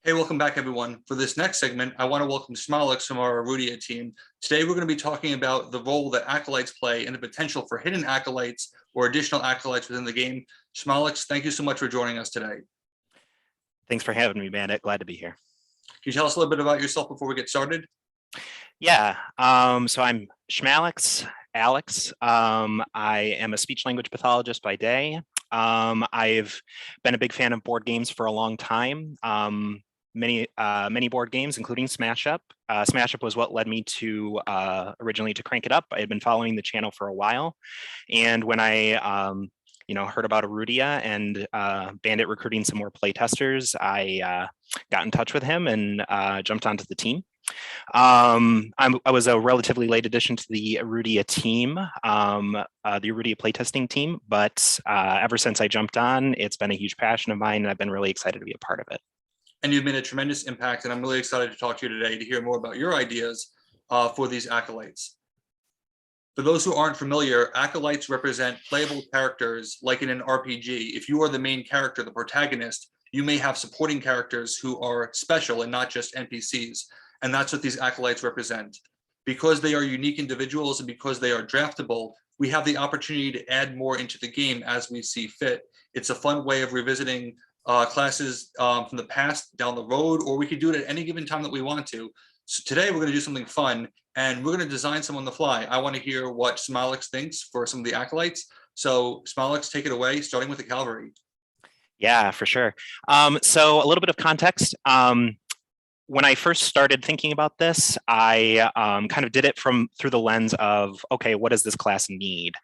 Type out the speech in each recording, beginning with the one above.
Hey, welcome back, everyone. For this next segment, I want to welcome Shmalex from our Erudia team. Today, we're going to be talking about the role that Acolytes play and the potential for hidden Acolytes or additional Acolytes within the game. Shmalex, thank you so much for joining us today. Thanks for having me, Bandit. Glad to be here. Can you tell us a little bit about yourself before we get started? Yeah, so I'm Shmalex, Alex. I am a speech language pathologist by day. I've been a big fan of board games for a long time. Many board games, including Smash Up. Smash Up was what led me to originally to Crank It Up. I had been following the channel for a while, and when I heard about Erudia and Bandit recruiting some more playtesters, I got in touch with him and jumped onto the team. I was a relatively late addition to the Erudia team, the Erudia playtesting team, but ever since I jumped on, it's been a huge passion of mine, and I've been really excited to be a part of it. And you've made a tremendous impact, and I'm really excited to talk to you today to hear more about your ideas for these Acolytes. For those who aren't familiar, Acolytes represent playable characters like in an RPG. If you are the main character, the protagonist, you may have supporting characters who are special and not just NPCs. And that's what these Acolytes represent. Because they are unique individuals and because they are draftable, we have the opportunity to add more into the game as we see fit. It's a fun way of revisiting classes from the past down the road, or we could do it at any given time that we want to. So today we're going to do something fun, and we're going to design some on the fly. I want to hear what Shmalex thinks for some of the Acolytes. So Shmalex, take it away, starting with the cavalry. Yeah, for sure. So a little bit of context. When I first started thinking about this, I kind of did it through the lens of, okay, what does this class need?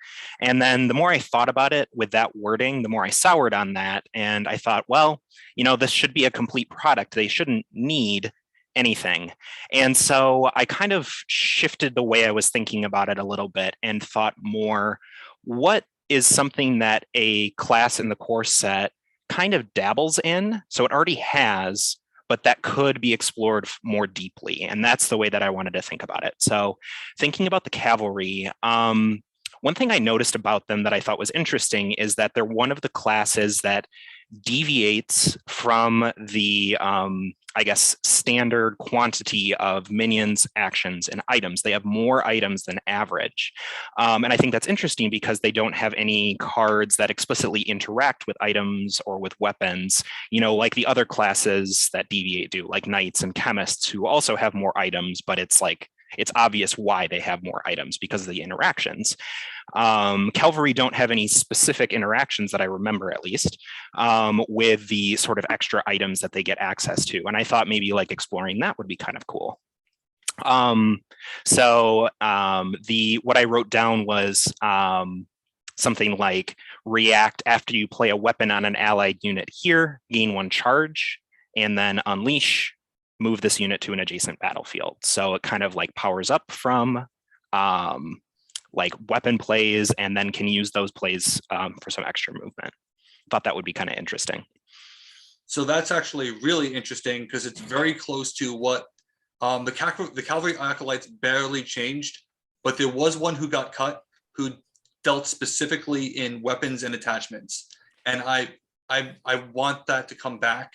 And then the more I thought about it with that wording, the more I soured on that. And I thought, well, this should be a complete product. They shouldn't need anything. And so I kind of shifted the way I was thinking about it a little bit and thought more, what is something that a class in the core set kind of dabbles in? So it already has, but that could be explored more deeply. And that's the way that I wanted to think about it. So thinking about the cavalry, one thing I noticed about them that I thought was interesting is that they're one of the classes that deviates from the, standard quantity of minions, actions, and items. They have more items than average. And I think that's interesting because they don't have any cards that explicitly interact with items or with weapons, like the other classes that deviate do, like knights and chemists, who also have more items, but it's obvious why they have more items because of the interactions. Cavalry don't have any specific interactions that I remember, at least, with the sort of extra items that they get access to. And I thought maybe like exploring that would be kind of cool. What I wrote down was something like react after you play a weapon on an allied unit here, gain 1 charge, and then unleash, move this unit to an adjacent battlefield. So it kind of like powers up from like weapon plays and then can use those plays for some extra movement. Thought that would be kind of interesting. So that's actually really interesting because it's very close to what the cavalry Acolytes barely changed, but there was one who got cut who dealt specifically in weapons and attachments. And I want that to come back.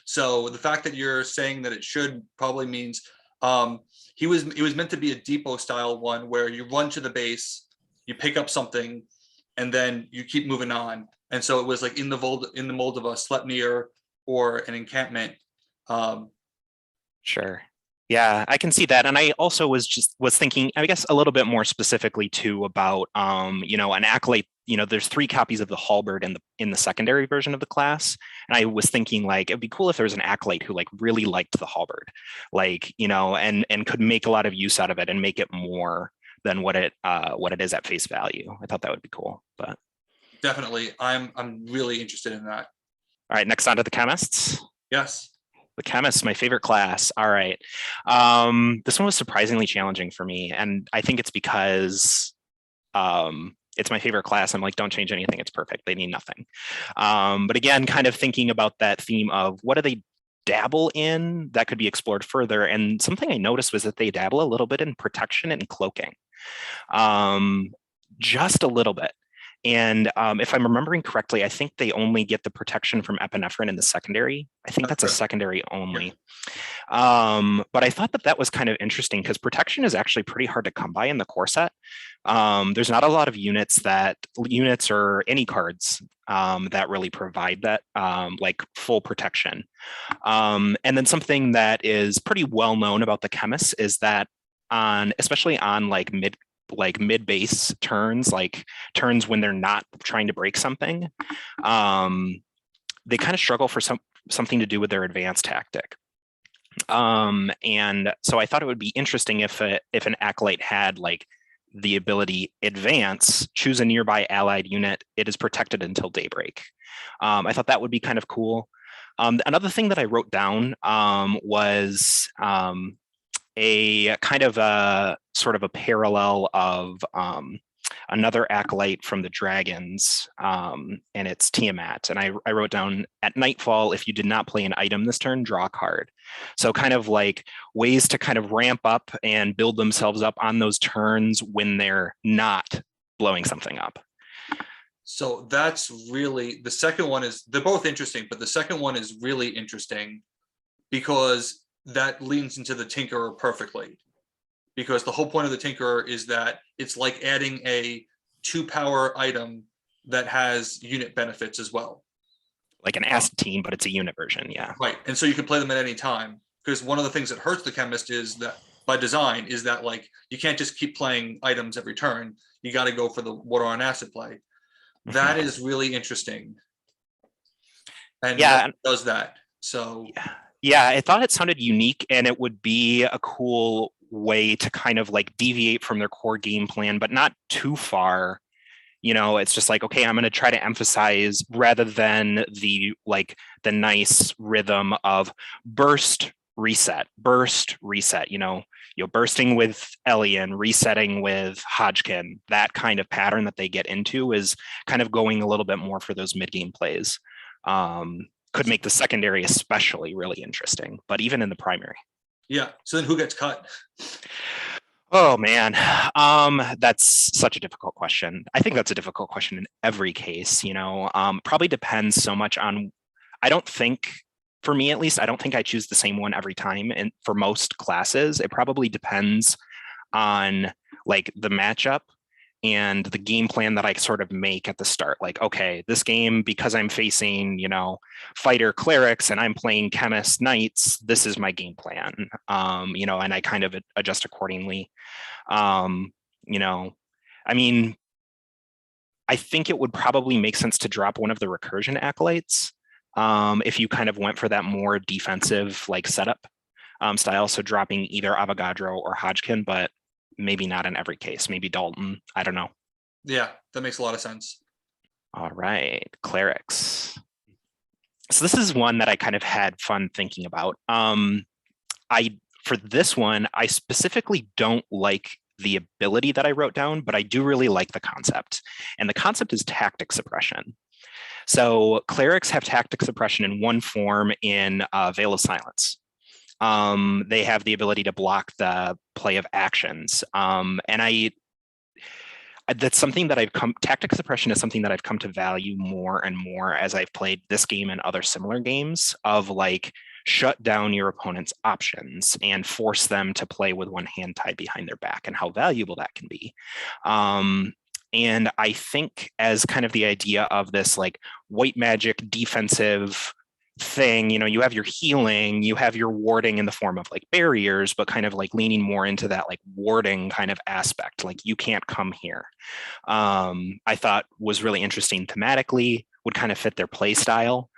So the fact that you're saying that it should probably means it was meant to be a depot style one where you run to the base, you pick up something, and then you keep moving on. And so it was like in the mold of a Sleipnir or an encampment. Sure. Yeah, I can see that. And I also was thinking, I guess, a little bit more specifically too about an acolyte. There's 3 copies of the halberd in the secondary version of the class. And I was thinking like it'd be cool if there was an acolyte who like really liked the halberd, like, and could make a lot of use out of it and make it more than what it is at face value. I thought that would be cool. But definitely, I'm really interested in that. All right, next on to the chemists. Yes. The chemist, my favorite class. All right. This one was surprisingly challenging for me. And I think it's because it's my favorite class. I'm like, don't change anything. It's perfect. They need nothing. But again, kind of thinking about that theme of what do they dabble in that could be explored further. And something I noticed was that they dabble a little bit in protection and cloaking. Just a little bit. And if I'm remembering correctly, I think they only get the protection from epinephrine in the secondary. I think that's a secondary only. But I thought that that was kind of interesting because protection is actually pretty hard to come by in the core set. There's not a lot of units or any cards that really provide that like full protection. And then something that is pretty well known about the chemists is that especially on like mid base turns, like turns when they're not trying to break something, they kind of struggle for something to do with their advanced tactic. And so I thought it would be interesting if an acolyte had like the ability advance, choose a nearby allied unit, it is protected until daybreak. I thought that would be kind of cool. Another thing that I wrote down was a kind of a sort of a parallel of another acolyte from the dragons, and it's Tiamat. And I wrote down, at nightfall, if you did not play an item this turn, draw a card. So kind of like ways to kind of ramp up and build themselves up on those turns when they're not blowing something up. So that's really, the second one is, they're both interesting, but the second one is really interesting because that leans into the Tinkerer perfectly. Because the whole point of the Tinkerer is that it's like adding a 2-power item that has unit benefits as well. Like an acid team, but it's a unit version, yeah. Right, and so you can play them at any time. Because one of the things that hurts the chemist is that, by design, is that like you can't just keep playing items every turn. You got to go for the water on acid play. That is really interesting. And yeah, it does that. So yeah, I thought it sounded unique, and it would be a cool way to kind of like deviate from their core game plan, but not too far. You know, it's just like, okay, I'm going to try to emphasize, rather than the nice rhythm of burst, reset, you know, bursting with Elian, resetting with Hodgkin, that kind of pattern that they get into is kind of going a little bit more for those mid-game plays. Could make the secondary especially really interesting, but even in the primary. Yeah, so then who gets cut? Oh man, that's such a difficult question. I think that's a difficult question in every case, you know. Probably depends so much on, I don't think, for me at least, I don't think I choose the same one every time. And for most classes, it probably depends on like the matchup and the game plan that I sort of make at the start. Like, okay, this game, because I'm facing, you know, fighter clerics and I'm playing chemist knights, this is my game plan. You know, and I kind of adjust accordingly. You know, I mean, I think it would probably make sense to drop one of the recursion acolytes if you kind of went for that more defensive like setup style. So dropping either Avogadro or Hodgkin, but maybe not in every case. Maybe Dalton. I don't know. Yeah, that makes a lot of sense. All right, clerics. So this is one that I kind of had fun thinking about. For this one, I specifically don't like the ability that I wrote down, but I do really like the concept. And the concept is tactic suppression. So clerics have tactic suppression in one form in Veil of Silence. They have the ability to block the play of actions. And that's something that tactic suppression is something that I've come to value more and more as I've played this game and other similar games, of like, shut down your opponent's options and force them to play with one hand tied behind their back, and how valuable that can be. And I think as kind of the idea of this like white magic defensive thing, you know, you have your healing, you have your warding in the form of like barriers, but kind of like leaning more into that like warding kind of aspect, like you can't come here. I thought was really interesting thematically, would kind of fit their play style.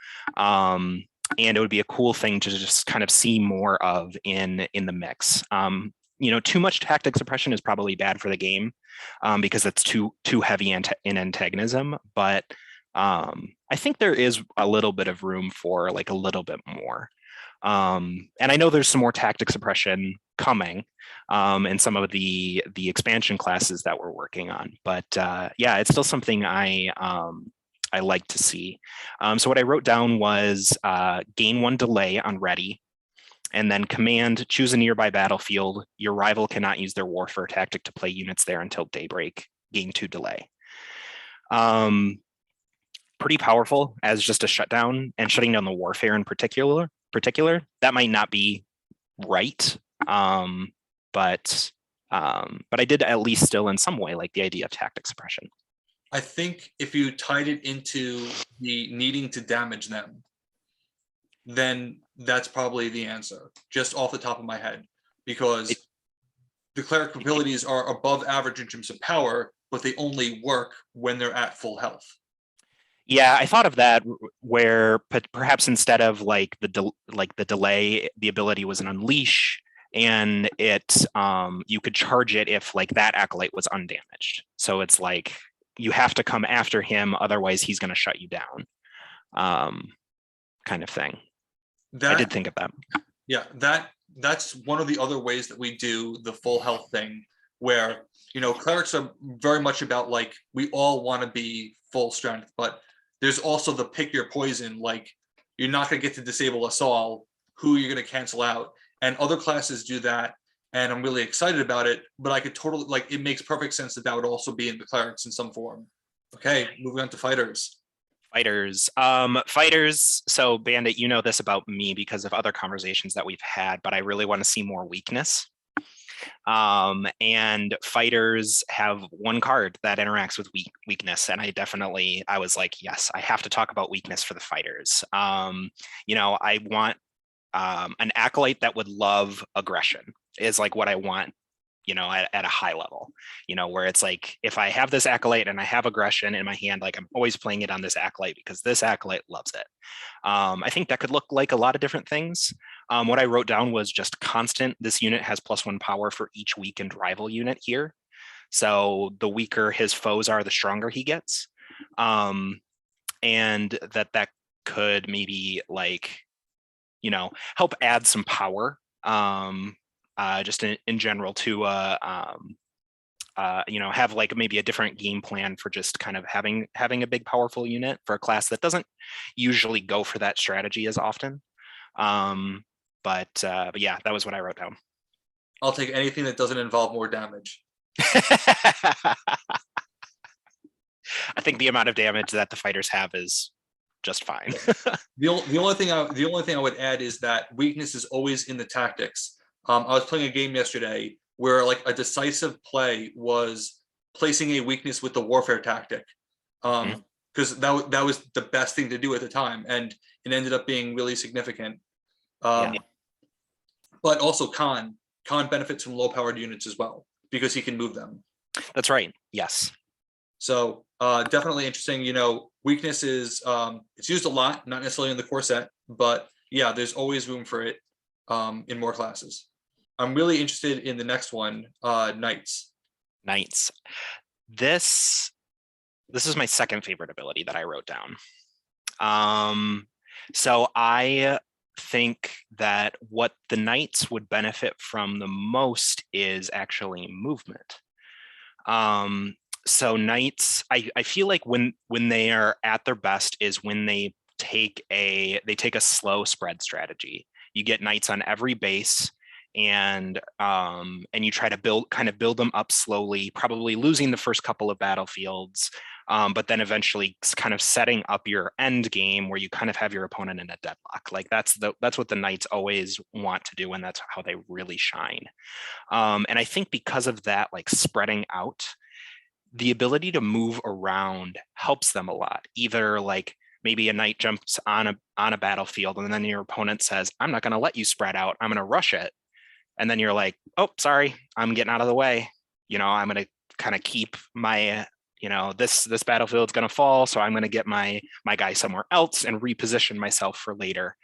And it would be a cool thing to just kind of see more of in the mix. You know, too much tactic suppression is probably bad for the game because it's too heavy in antagonism. But I think there is a little bit of room for like a little bit more. And I know there's some more tactic suppression coming in some of the expansion classes that we're working on. But yeah, it's still something I like to see. So what I wrote down was gain 1 delay on ready, and then command, choose a nearby battlefield. Your rival cannot use their warfare tactic to play units there until daybreak, gain 2 delay. Pretty powerful as just a shutdown, and shutting down the warfare in particular. That might not be right. But I did at least still in some way like the idea of tactic suppression. I think if you tied it into the needing to damage them, then that's probably the answer, just off the top of my head, because the cleric abilities are above average in terms of power, but they only work when they're at full health. Yeah, I thought of that where perhaps instead of like the delay, the ability was an unleash, and it you could charge it if like that acolyte was undamaged. So it's like you have to come after him, otherwise he's going to shut you down, kind of thing. I did think of that. Yeah, that's one of the other ways that we do the full health thing, where clerics are very much about like we all want to be full strength, but there's also the pick your poison, like you're not going to get to disable us all, who you're going to cancel out, and other classes do that, and I'm really excited about it, but I could totally, like, it makes perfect sense that would also be in the clerics in some form. Okay, moving on to fighters. Fighters. So Bandit, you know this about me because of other conversations that we've had, but I really want to see more weakness. And fighters have one card that interacts with weakness, and I was like, yes, I have to talk about weakness for the fighters. I want an acolyte that would love aggression is like what I want, at a high level, where it's like, if I have this acolyte and I have aggression in my hand, like I'm always playing it on this acolyte because this acolyte loves it. I think that could look like a lot of different things. What I wrote down was just constant. This unit has +1 power for each weakened rival unit here. So the weaker his foes are, the stronger he gets. And that could maybe like, help add some power. Just in general to have like maybe a different game plan for just kind of having a big powerful unit for a class that doesn't usually go for that strategy as often. But yeah, that was what I wrote down. I'll take anything that doesn't involve more damage. I think the amount of damage that the fighters have is just fine. the only thing I would add is that weakness is always in the tactics. I was playing a game yesterday where like a decisive play was placing a weakness with the warfare tactic, because that was the best thing to do at the time, and it ended up being really significant. But also Khan benefits from low-powered units as well because he can move them. That's right. Yes. So definitely interesting. Weakness is it's used a lot, not necessarily in the core set, but yeah, there's always room for it in more classes. I'm really interested in the next one, Knights. Knights. This is my second favorite ability that I wrote down. So I think that what the Knights would benefit from the most is actually movement. So Knights, I feel like when they are at their best is when they take a slow spread strategy. You get Knights on every base, and you try to build them up slowly, probably losing the first couple of battlefields, but then eventually kind of setting up your end game where you kind of have your opponent in a deadlock. Like that's what the Knights always want to do, and that's how they really shine. And I think because of that, like spreading out, the ability to move around helps them a lot. Either like maybe a knight jumps on a battlefield, and then your opponent says, I'm not going to let you spread out, I'm going to rush it. And then you're like, oh, sorry, I'm getting out of the way. I'm going to kind of keep my, this battlefield's going to fall, so I'm going to get my guy somewhere else and reposition myself for later.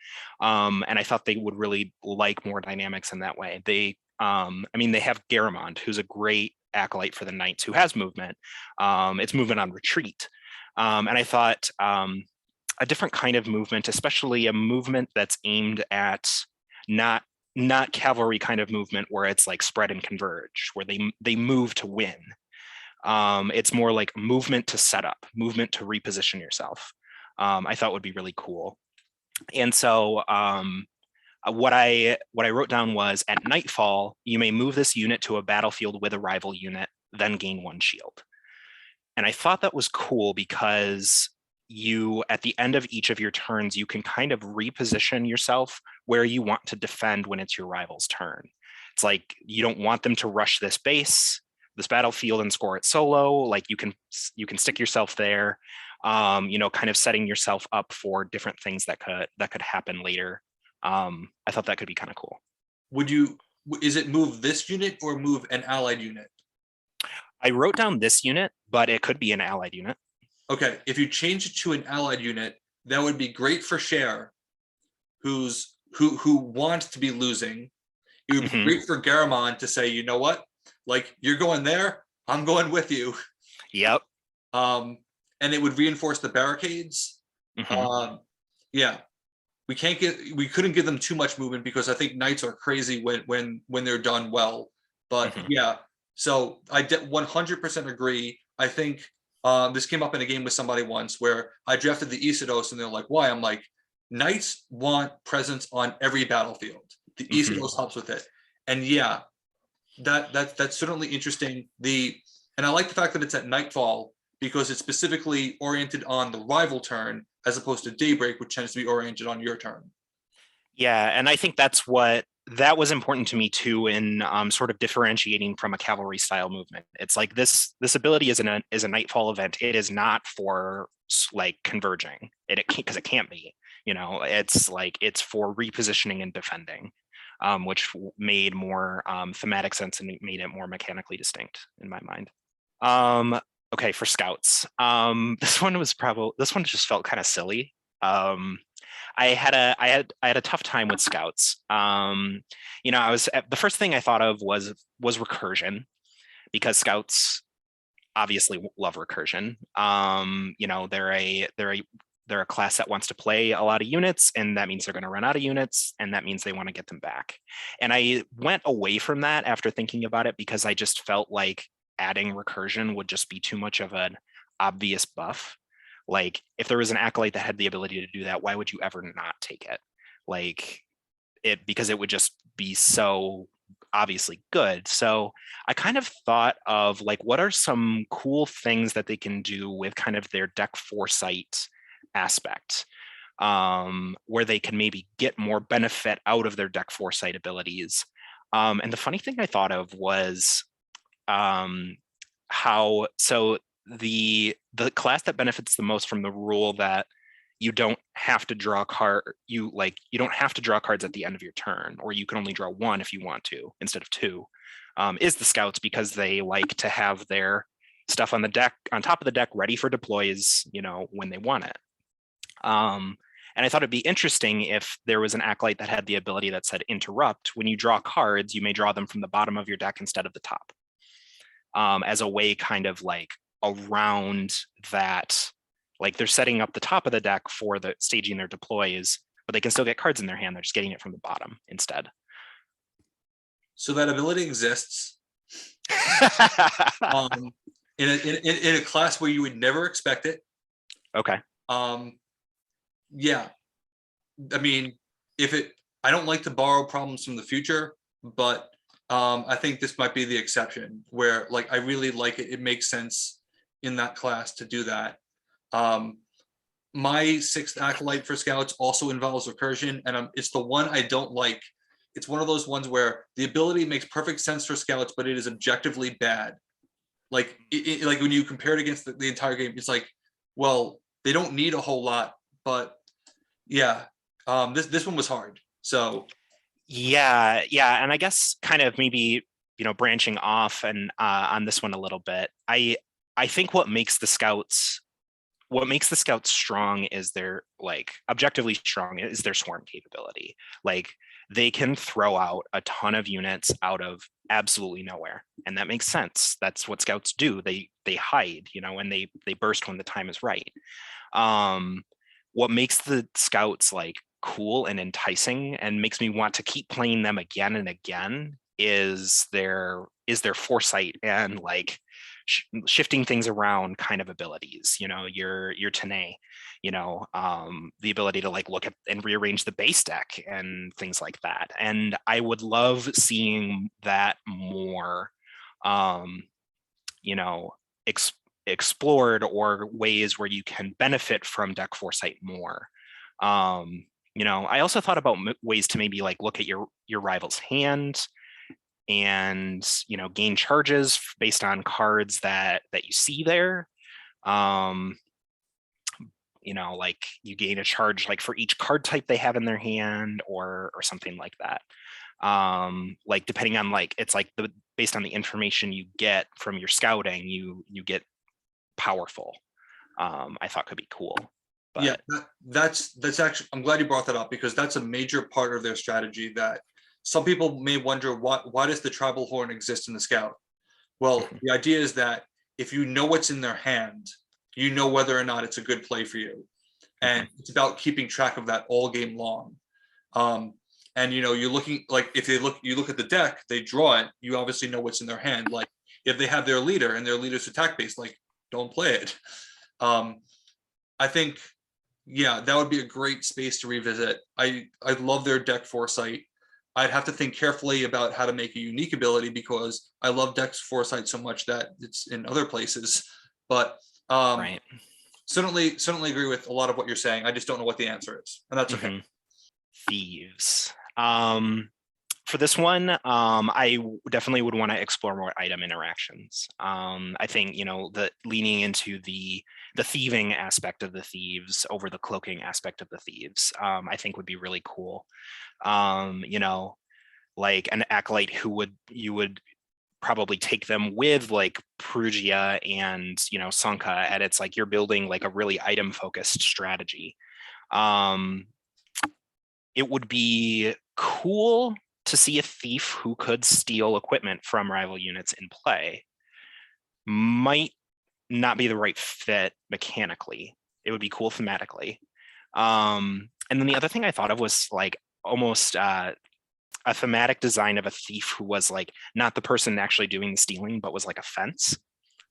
And I thought they would really like more dynamics in that way. They have Garamond, who's a great acolyte for the Knights, who has movement. It's movement on retreat. And I thought a different kind of movement, especially a movement that's aimed at not cavalry kind of movement where it's like spread and converge, where they move to win. It's more like movement to set up, movement to reposition yourself. I thought would be really cool. And so what I wrote down was, at nightfall, you may move this unit to a battlefield with a rival unit, then gain 1 shield. And I thought that was cool because you, at the end of each of your turns, you can kind of reposition yourself where you want to defend when it's your rival's turn. It's like you don't want them to rush this base, this battlefield, and score it solo. Like you can stick yourself there, kind of setting yourself up for different things that could happen later. I thought that could be kind of cool. Is it move this unit or move an allied unit? I wrote down this unit, but it could be an allied unit. Okay, if you change it to an allied unit, that would be great for Cher, who wants to be losing. It would be great for Garamond to say, you know what, like you're going there, I'm going with you. Yep. And it would reinforce the barricades. Yeah, we couldn't give them too much movement because I think knights are crazy when they're done well. But yeah, so I 100% agree. I think this came up in a game with somebody once where I drafted the Isidos and they're like, why? I'm like, knights want presence on every battlefield. The Isidos helps with it. And yeah, that's certainly interesting. And I like the fact that it's at nightfall because it's specifically oriented on the rival turn as opposed to daybreak, which tends to be oriented on your turn. Yeah, and I think that was important to me too in sort of differentiating from a cavalry style movement. It's like this ability is a nightfall event. It is not for like converging. Because it can't be. It's like it's for repositioning and defending, which made more thematic sense and made it more mechanically distinct in my mind. Okay, for scouts, this one just felt kind of silly. I had a tough time with scouts. The first thing I thought of was recursion, because scouts obviously love recursion. They're a class that wants to play a lot of units, and that means they're going to run out of units, and that means they want to get them back. And I went away from that after thinking about it because I just felt like adding recursion would just be too much of an obvious buff. Like if there was an acolyte that had the ability to do that, why would you ever not take it? Because it would just be so obviously good. So I kind of thought of like, what are some cool things that they can do with kind of their deck foresight aspect, where they can maybe get more benefit out of their deck foresight abilities. And the funny thing I thought of was the class that benefits the most from the rule that you don't have to draw you don't have to draw cards at the end of your turn, or you can only draw one if you want to instead of two, is the scouts, because they like to have their stuff on top of the deck ready for deploys, when they want it. And I thought it'd be interesting if there was an acolyte that had the ability that said interrupt. When you draw cards, you may draw them from the bottom of your deck instead of the top, as a way kind of like around that. Like they're setting up the top of the deck for the staging their deploys, but they can still get cards in their hand. They're just getting it from the bottom instead. So that ability exists in a class where you would never expect it. Okay. Yeah, I mean, I don't like to borrow problems from the future, but I think this might be the exception where like I really like it. It makes sense in that class to do that. My sixth acolyte for scouts also involves recursion, and it's the one I don't like. It's one of those ones where the ability makes perfect sense for scouts, but it is objectively bad. Like like when you compare it against the entire game, it's like, well, they don't need a whole lot, but yeah, this one was hard. So yeah, and I guess kind of maybe branching off and on this one a little bit, I think what makes the scouts strong is their objectively strong is their swarm capability. Like they can throw out a ton of units out of absolutely nowhere, and that makes sense. That's what scouts do. They hide, and they burst when the time is right. What makes the scouts cool and enticing and makes me want to keep playing them again and again is their foresight and shifting things around kind of abilities. Your Tene, the ability to look at and rearrange the base deck and things like that. And I would love seeing that more explored, or ways where you can benefit from deck foresight more. I also thought about ways to maybe like look at your rival's hand and gain charges based on cards that you see there. Like you gain a charge like for each card type they have in their hand, or something like that. Like depending on like it's like based on the information you get from your scouting, you get powerful. I thought could be cool. But yeah, that's actually, I'm glad you brought that up, because that's a major part of their strategy. That some people may wonder, why does the tribal horn exist in the scout? Well, the idea is that if you know what's in their hand, you know whether or not it's a good play for you, and it's about keeping track of that all game long. And you're looking, like if you look at the deck, they draw it, you obviously know what's in their hand. Like if they have their leader and their leader's attack based, like don't play it. I think, yeah, that would be a great space to revisit. I love their deck foresight. I'd have to think carefully about how to make a unique ability, because I love deck foresight so much that it's in other places. But right. certainly agree with a lot of what you're saying. I just don't know what the answer is, and that's okay. Thieves. For this one, I definitely would want to explore more item interactions. I think the leaning into the thieving aspect of the thieves over the cloaking aspect of the thieves, I think would be really cool. Like an acolyte you would probably take them with like Perugia and Sanka, and it's like you're building like a really item focused strategy. It would be cool to see a thief who could steal equipment from rival units in play. Might not be the right fit mechanically. It would be cool thematically. And then the other thing I thought of was like almost a thematic design of a thief who was like not the person actually doing the stealing, but was like a fence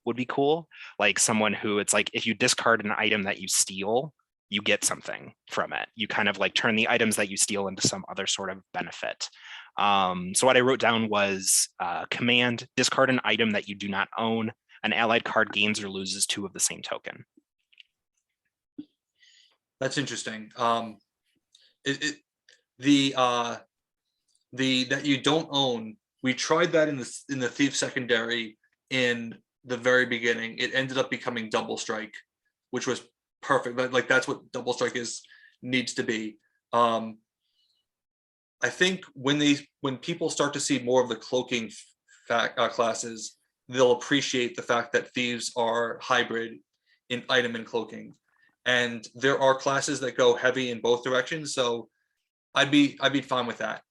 would be cool. Like someone who it's like if you discard an item that you steal, you get something from it. You kind of like turn the items that you steal into some other sort of benefit. So what I wrote down was command, discard an item that you do not own. An allied card gains or loses 2 of the same token. That's interesting. The that you don't own, we tried that in the thief secondary in the very beginning. It ended up becoming double strike, which was perfect. Like that's what double strike needs to be. I think when people start to see more of the cloaking classes, they'll appreciate the fact that thieves are hybrid in item and cloaking, and there are classes that go heavy in both directions. So I'd be fine with that.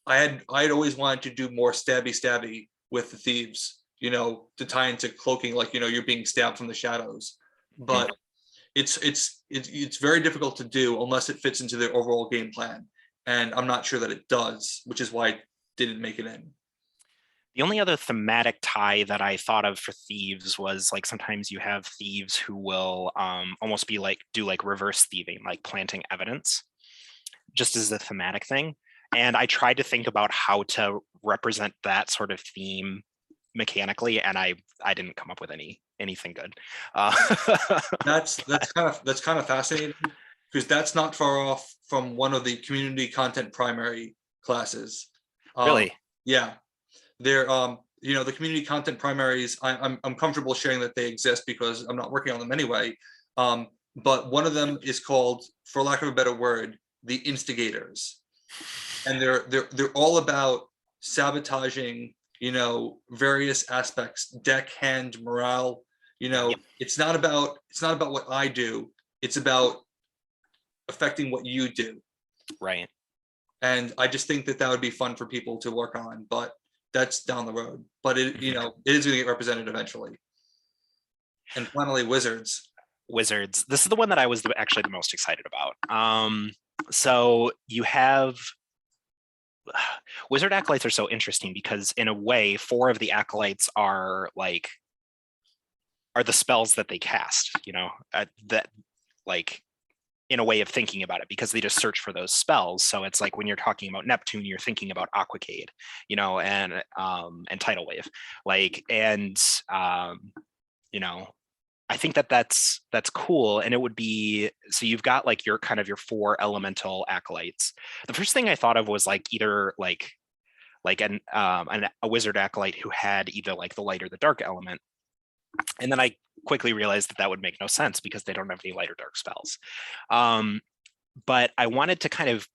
I'd always wanted to do more stabby with the thieves, to tie into cloaking, like you're being stabbed from the shadows, but it's very difficult to do unless it fits into their overall game plan, and I'm not sure that it does, which is why I didn't make it in. The only other thematic tie that I thought of for thieves was like sometimes you have thieves who will almost be like do like reverse thieving, like planting evidence, just as a thematic thing. And I tried to think about how to represent that sort of theme mechanically, and I didn't come up with anything good. That's kind of fascinating, because that's not far off from one of the community content primary classes. Really? Yeah, they're the community content primaries. I'm comfortable sharing that they exist because I'm not working on them anyway. But one of them is called, for lack of a better word, the Instigators, and they're all about sabotaging various aspects, deck, hand, morale. It's not about what I do, it's about affecting what you do. Right. And I just think that would be fun for people to work on, but that's down the road. But it is going to get represented eventually. And finally, wizards. This is the one that I was actually the most excited about. So you have wizard acolytes are so interesting because in a way 4 of the acolytes are the spells that they cast, that like in a way of thinking about it, because they just search for those spells. So it's like when you're talking about Neptune, you're thinking about Aquacade, you know, and Tidal Wave, like, and you know, I think that that's cool. And it would be, so you've got like your kind of your 4 elemental acolytes. The first thing I thought of was like either like a wizard acolyte who had either like the light or the dark element. And then I quickly realized that that would make no sense because they don't have any light or dark spells. But I wanted to kind of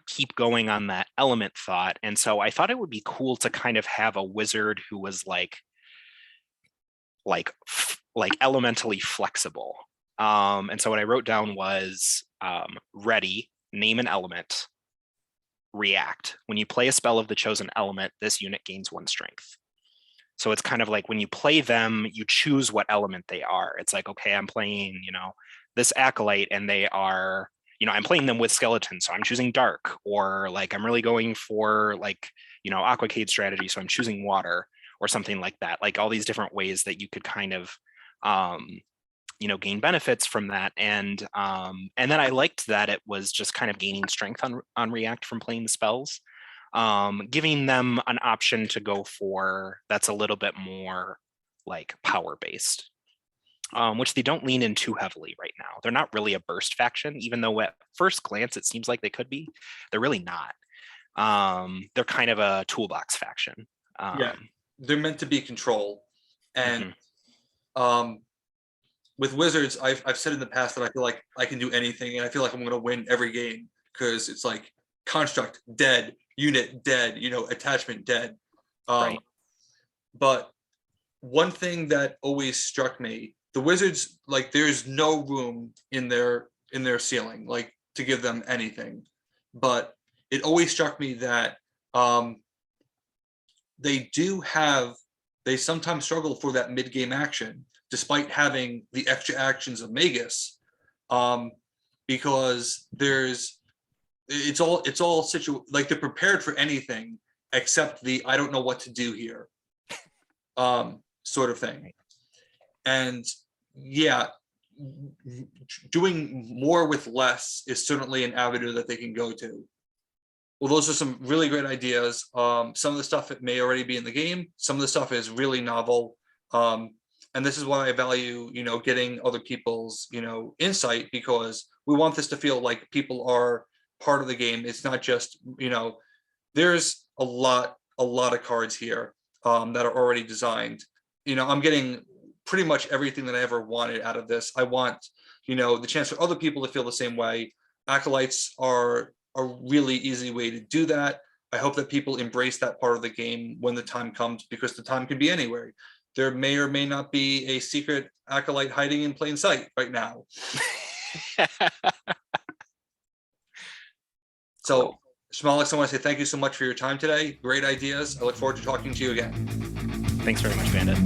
keep going on that element thought. And so I thought it would be cool to kind of have a wizard who was like elementally flexible. And so what I wrote down was ready, name an element, react. When you play a spell of the chosen element, this unit gains 1 strength. So it's kind of like when you play them, you choose what element they are. It's like, okay, I'm playing, you know, this acolyte and they are, you know, I'm playing them with skeletons, so I'm choosing dark, or like I'm really going for like, you know, Aquacade strategy, so I'm choosing water or something like that. Like all these different ways that you could kind of, you know, gain benefits from that. And then I liked that it was just kind of gaining strength on react from playing the spells. Giving them an option to go for that's a little bit more like power based, which they don't lean in too heavily right now. They're not really a burst faction, even though at first glance it seems like they could be. They're really not. They're kind of a toolbox faction. Yeah, they're meant to be control. And with wizards, I've said in the past that I feel like I can do anything, and I feel like I'm going to win every game because it's like construct dead, unit dead, you know, attachment dead. Right. But one thing that always struck me, the wizards, like there's no room in their ceiling like to give them anything, but it always struck me that they sometimes struggle for that mid-game action despite having the extra actions of Magus, because it's all like they're prepared for anything except the I don't know what to do here sort of thing. And yeah, doing more with less is certainly an avenue that they can go to. Well, those are some really great ideas. Some of the stuff it may already be in the game. Some of the stuff is really novel. And this is why I value, you know, getting other people's, you know, insight, because we want this to feel like people are part of the game. It's not just, you know, there's a lot of cards here that are already designed. You know, I'm getting pretty much everything that I ever wanted out of this. I want, you know, the chance for other people to feel the same way. Acolytes are a really easy way to do that. I hope that people embrace that part of the game when the time comes, because the time can be anywhere. There may or may not be a secret acolyte hiding in plain sight right now. So, Shmalex, I want to say thank you so much for your time today. Great ideas. I look forward to talking to you again. Thanks very much, Bandit.